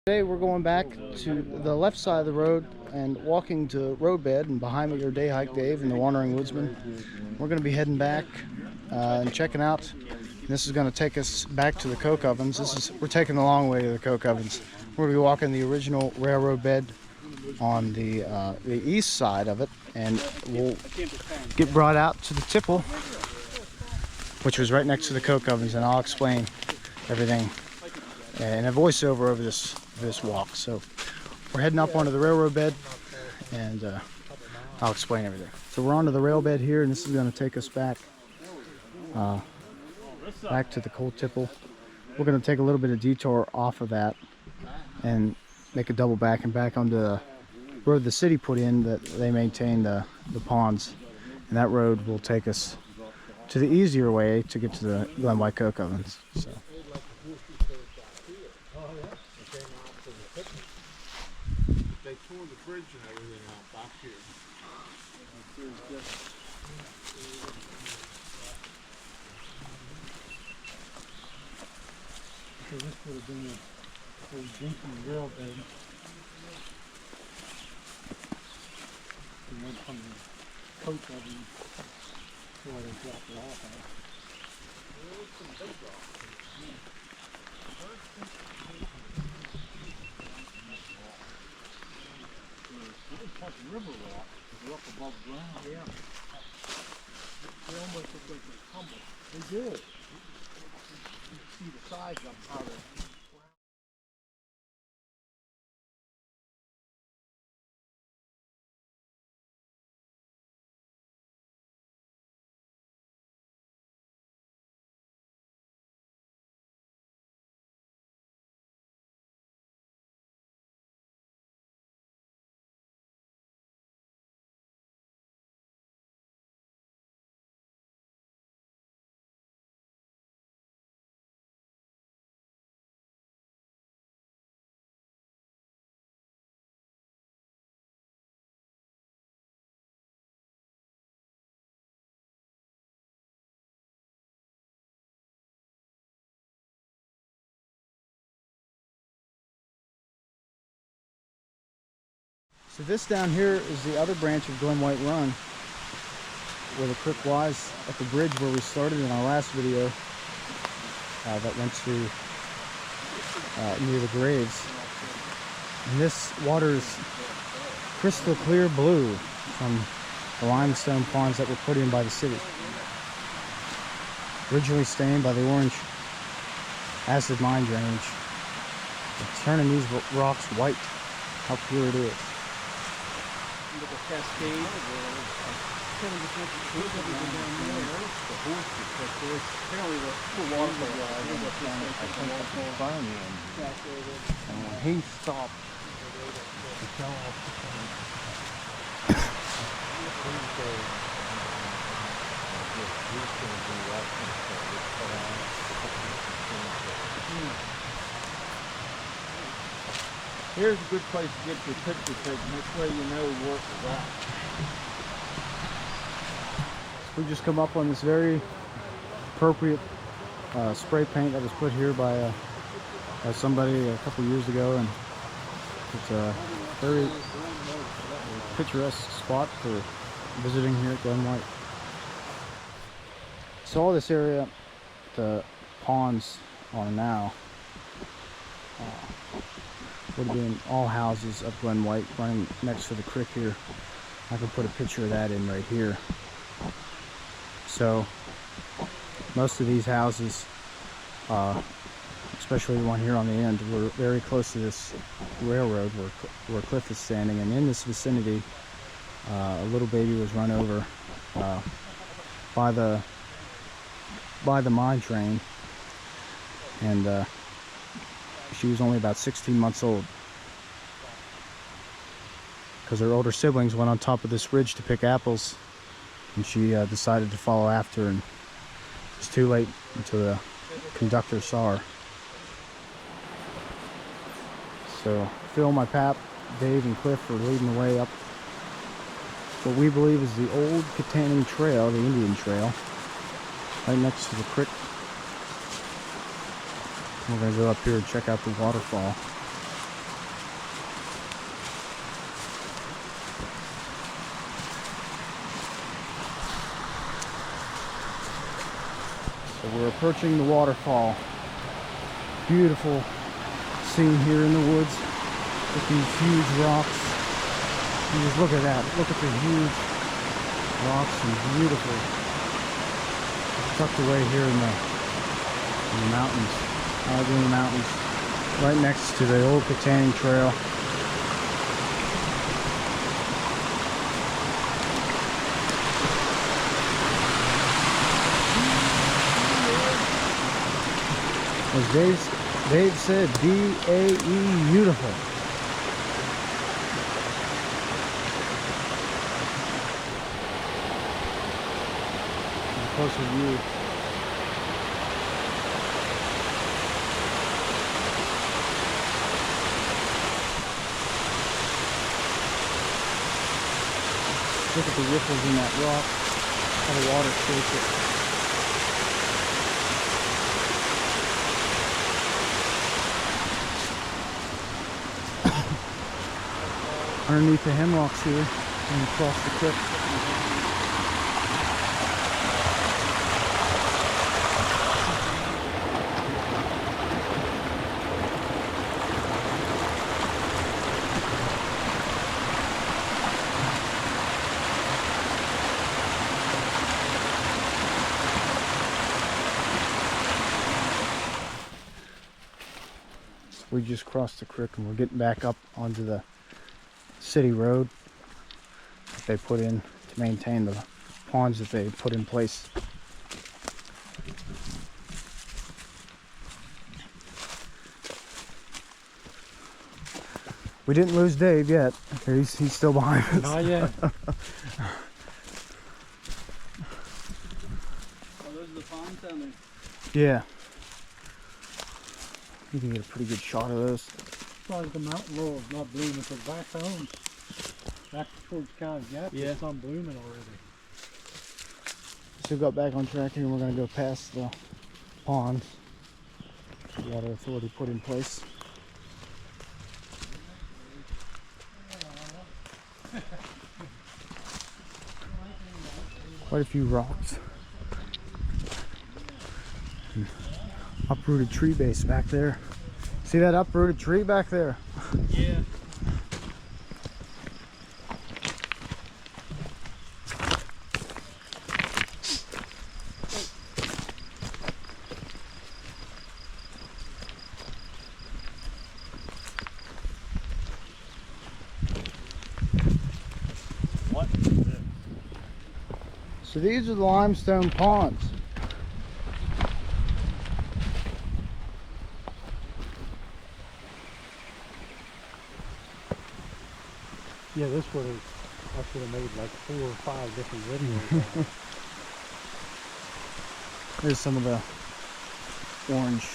Today we're going back to the left side of the road and walking to roadbed, and behind me your day hike Dave and the Wandering Woodsman. We're going to be heading back and checking out. This is going to take us back to the coke ovens. We're taking the long way to the coke ovens. We're going to be walking the original railroad bed on the east side of it, and we'll get brought out to the tipple, which was right next to the coke ovens, and I'll explain everything and a voiceover over this walk. So we're heading up onto the railroad bed, and I'll explain everything. So we're onto the rail bed here, and this is going to take us back to the coal tipple. We're going to take a little bit of detour off of that and make a double back and back onto the road the city put in that they maintain the ponds, and that road will take us to the easier way to get to the Glen coke ovens. So. They tore the bridge and everything out back here. So this would have been a drinking rail bed. And went from the coke oven to where they dropped it off at. Like river rock, they're up above ground. Yeah. They almost look like they tumbled. They did. You see the sides up out of it. So this down here is the other branch of Glen Run, where the creek lies at the bridge where we started in our last video that went to near the graves. And this water is crystal clear blue from the limestone ponds that were put in by the city. Originally stained by the orange acid mine drainage. It's turning these rocks white. How pure it is. Look at cascade. Apparently the waterfall. And when he stopped, he fell off the Here's a good place to get your picture taken. This way you know work is at. We just come up on this very appropriate spray paint that was put here by somebody a couple years ago, and it's a very picturesque spot for visiting here at Glen White. So all this area the ponds are now would have been all houses of Glen White running next to the creek here. I can put a picture of that in right here. So most of these houses, especially the one here on the end, were very close to this railroad where Cliff is standing, and in this vicinity a little baby was run over by the mine train, and she was only about 16 months old, because her older siblings went on top of this ridge to pick apples, and she decided to follow after, and it was too late until the conductor saw her. So Phil, my pap, Dave, and Cliff are leading the way up what we believe is the old Katanning Trail, the Indian Trail, right next to the creek. We're going to go up here and check out the waterfall. we're approaching the waterfall. Beautiful scene here in the woods with these huge rocks. And just look at that. Look at the huge rocks and beautiful. Tucked away here in the mountains, Allegheny Mountains, right next to the old Katanning Trail. As Dave said, B-A-E, beautiful. Closer view. Look at the ripples in that rock, how the water shakes it. Underneath the hemlocks here and across the creek. We just crossed the creek and we're getting back up onto the city road that they put in to maintain the ponds that they put in place. We didn't lose Dave yet. He's still behind us. Not yet. Oh, those are the ponds down there. Yeah. You can get a pretty good shot of those. Probably the mountain laurel is not blooming, so back home, back towards County Gap, Yeah. there's some blooming already. So we got back on track here and we're going to go past the ponds the water authority put in place. Quite a few rocks. Uprooted tree base back there. See that uprooted tree back there? Yeah. What? So these are the limestone ponds. Yeah, this would have, I should have made like 4 or 5 different videos. There's some of the orange.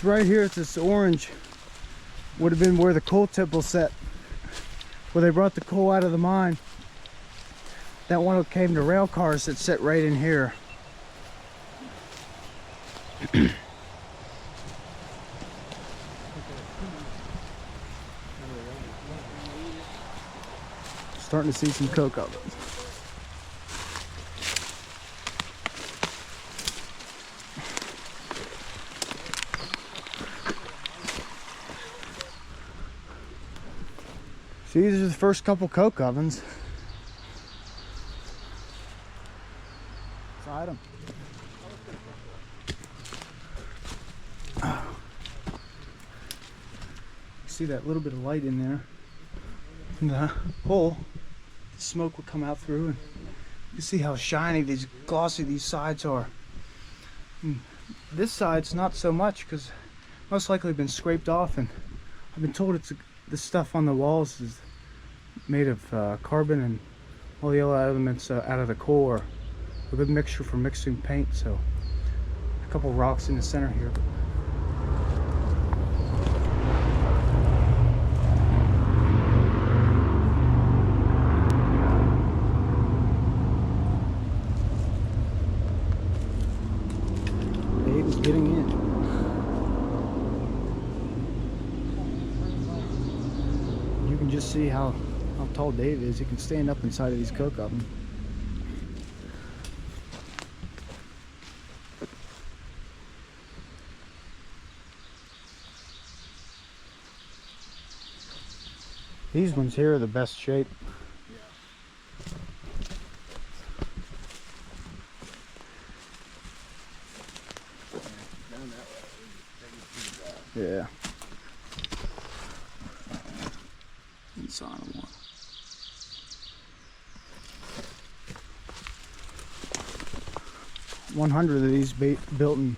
It's right here at this orange. Would have been where the coal tip will set, where they brought the coal out of the mine. That one came to rail cars that set right in here. Starting to see some coke ovens. See, these are the first couple coke ovens. Side them. See that little bit of light in there in the hole. The smoke will come out through, and you see how shiny, these glossy these sides are. And this side's not so much because most likely been scraped off, and I've been told the stuff on the walls is made of carbon and all the other elements out of the coal are a good mixture for mixing paint. So a couple rocks in the center here. Dave is getting in. You can just see how tall Dave is. He can stand up inside of these coke ovens. These ones here are the best shape. Yeah. Inside of one. $100 of these built in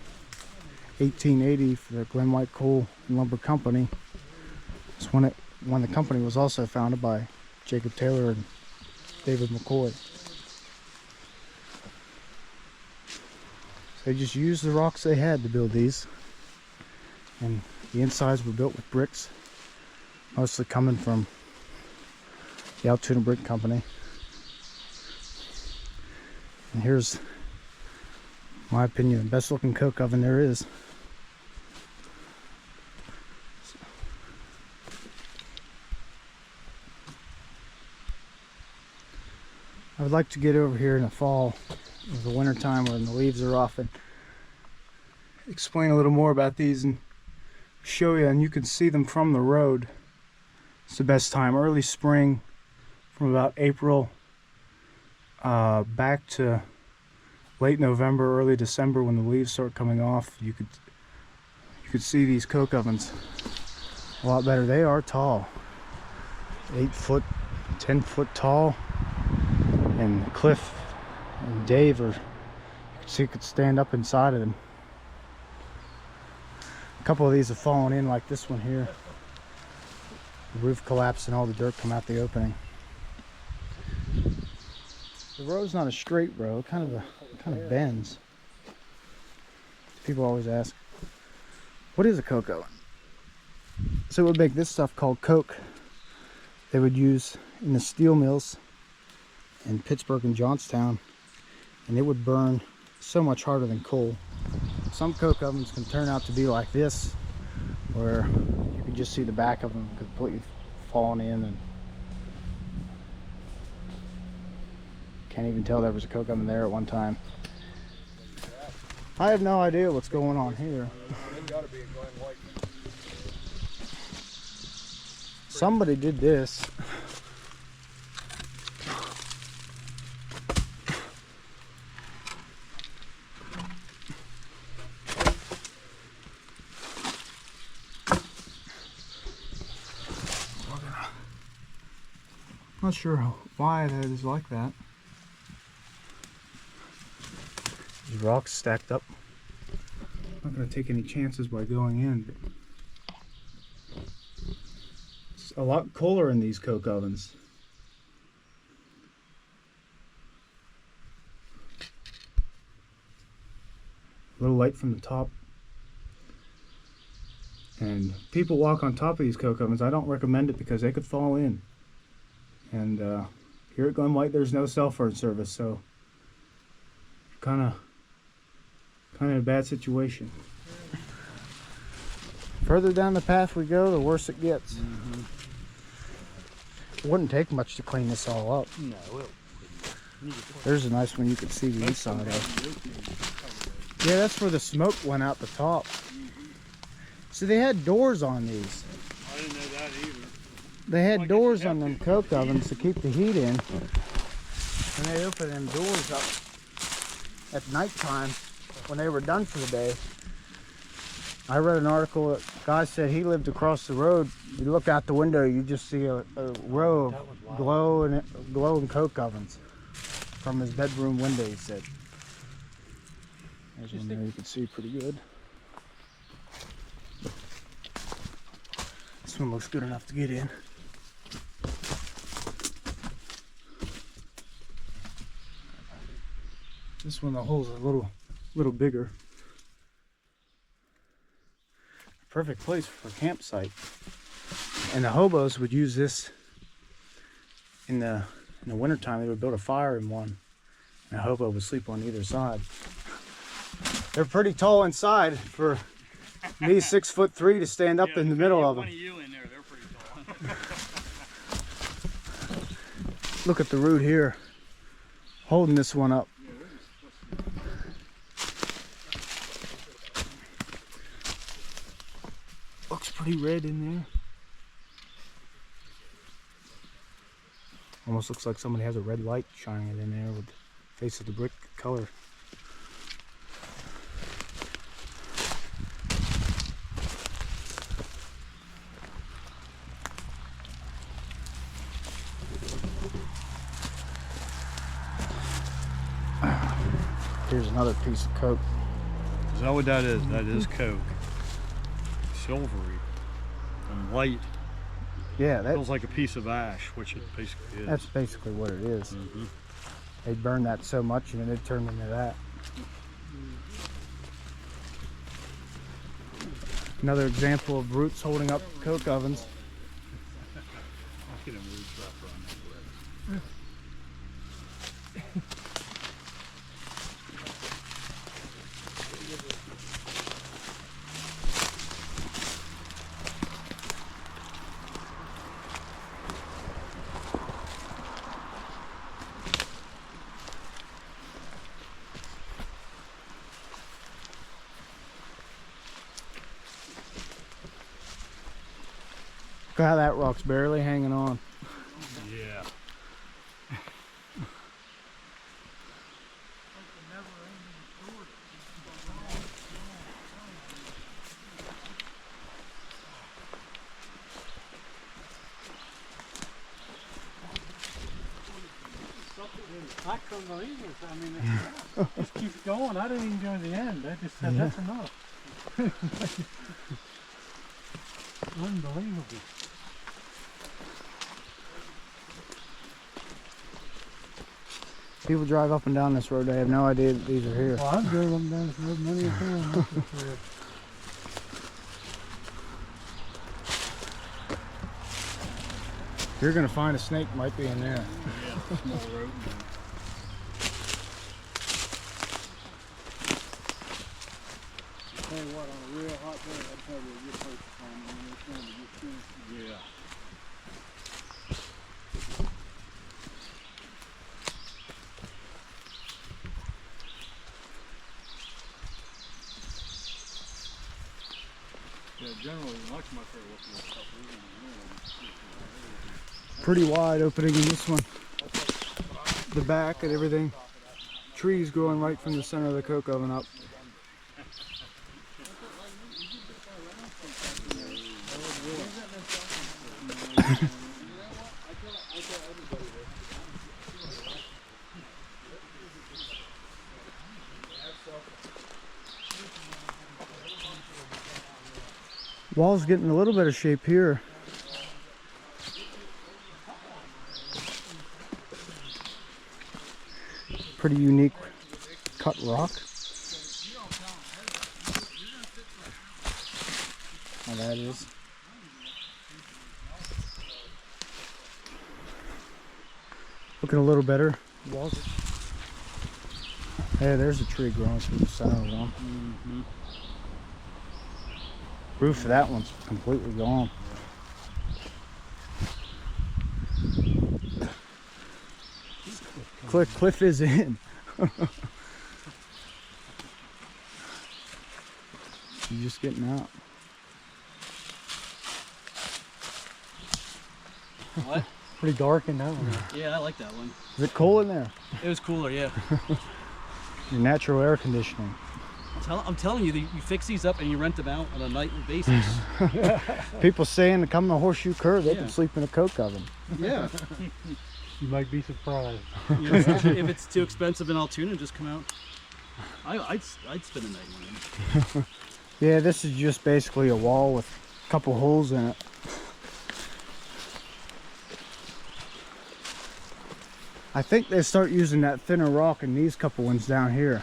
1880 for the Glen Coal and Lumber Company. It's when the company was also founded by Jacob Taylor and David McCoy. So they just used the rocks they had to build these, and the insides were built with bricks, mostly coming from the Altoona Brick Company. And here's, in my opinion, the best looking coke oven there is. I would like to get over here in the fall, or the winter time when the leaves are off, and explain a little more about these and show you, and you can see them from the road. It's the best time, early spring, from about April back to late November, early December, when the leaves start coming off. You could see these coke ovens a lot better. They are tall, 8 foot, 10 foot tall, and Cliff and Dave are, you could see, could stand up inside of them. A couple of these have fallen in, like this one here. The roof collapsed and all the dirt come out the opening. The road's not a straight road, it kind of bends. People always ask, what is a coke oven? So it would make this stuff called coke. They would use in the steel mills in Pittsburgh and Johnstown, and it would burn so much harder than coal. Some coke ovens can turn out to be like this, where you can just see the back of them completely falling in, and can't even tell there was a coke oven there at one time. I have no idea what's going on here. Somebody did this. Not sure why that is like that. These rocks stacked up. I'm not going to take any chances by going in. But it's a lot cooler in these coke ovens. A little light from the top. And people walk on top of these coke ovens. I don't recommend it because they could fall in. And here at Glen, there's no cell phone service, so kind of I'm in a bad situation. Further down the path we go, the worse it gets. It wouldn't take much to clean this all up. No, There's a nice one you can see the inside of. Yeah, that's where the smoke went out the top. See, they had doors on these. I didn't know that either. They had doors on them coke ovens to keep the heat in. And they opened them doors up at nighttime when they were done for the day. I read an article that guy said he lived across the road. You look out the window, you just see a row of glowing coke ovens from his bedroom window, he said. There's one there you can see pretty good. This one looks good enough to get in. This one, the hole's a little bigger. Perfect place for a campsite. And the hobos would use this in the wintertime. They would build a fire in one, and a hobo would sleep on either side. They're pretty tall inside for me, 6'3", to stand up in the middle of them. One of you in there, they're pretty tall. Look at the root here, holding this one up. Looks pretty red in there. Almost looks like somebody has a red light shining it in there with the face of the brick color. Here's another piece of coke. Is that what that is? That is coke. Silvery and white. Yeah, that Feels like a piece of ash, which it basically is. that's basically what it is. They burn that so much and then it turned into that. Another example of roots holding up coke ovens. I'll get a root wrapper on that bread. Look how that rock's barely hanging on. Yeah. I couldn't believe it. I mean, it just keeps going. I didn't even go to the end. I just said, that's enough. Unbelievable. People drive up and down this road, they have no idea that these are here. Well, I've driven them down this road many a time. That's for sure. You're gonna find a snake, might be in there. Yeah, small road. Tell you what, on a real hot day, that's probably a good place to find them. It's going to be good food. Yeah. Yeah, generally, much my favorite looking stuff is Pretty wide opening in this one. The back and everything. Trees growing right from the center of the coke oven up. Wall's getting a little bit of shape here. Pretty unique cut rock. How that is. Looking a little better. Walls. Hey, there's a tree growing through the center of one. Roof of that one's completely gone. Cliff is in. She's just getting out. What? Pretty dark in that one. Yeah, I like that one. Is it cold in there? It was cooler, yeah. Your natural air conditioning. I'm telling you, you fix these up and you rent them out on a nightly basis. People saying to come to Horseshoe Curve, they Yeah. can sleep in a coke oven. Yeah. You might be surprised. You know, if it's too expensive in Altoona, just come out. I'd spend a night in them. Yeah, this is just basically a wall with a couple holes in it. I think they start using that thinner rock in these couple ones down here.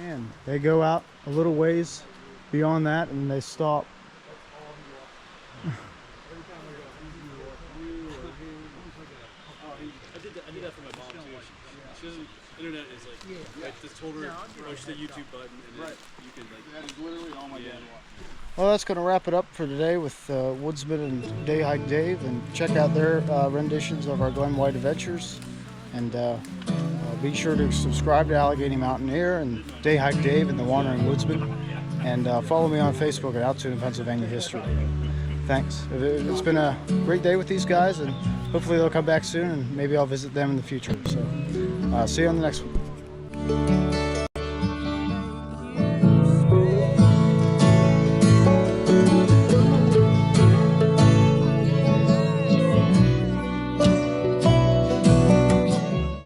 And they go out a little ways beyond that and they stop. I did that for my mom too. She doesn't. Internet is like. I just told her push the YouTube button and then you can like. That is literally all my dad wants. Well, that's going to wrap it up for today with Woodsman and Day Hike Dave, and check out their renditions of our Glen White adventures. And be sure to subscribe to Allegheny Mountaineer and Day Hike Dave and the Wandering Woodsman, and follow me on Facebook at Altoona, Pennsylvania History. Thanks. It's been a great day with these guys, and hopefully they'll come back soon, and maybe I'll visit them in the future. So see you on the next one.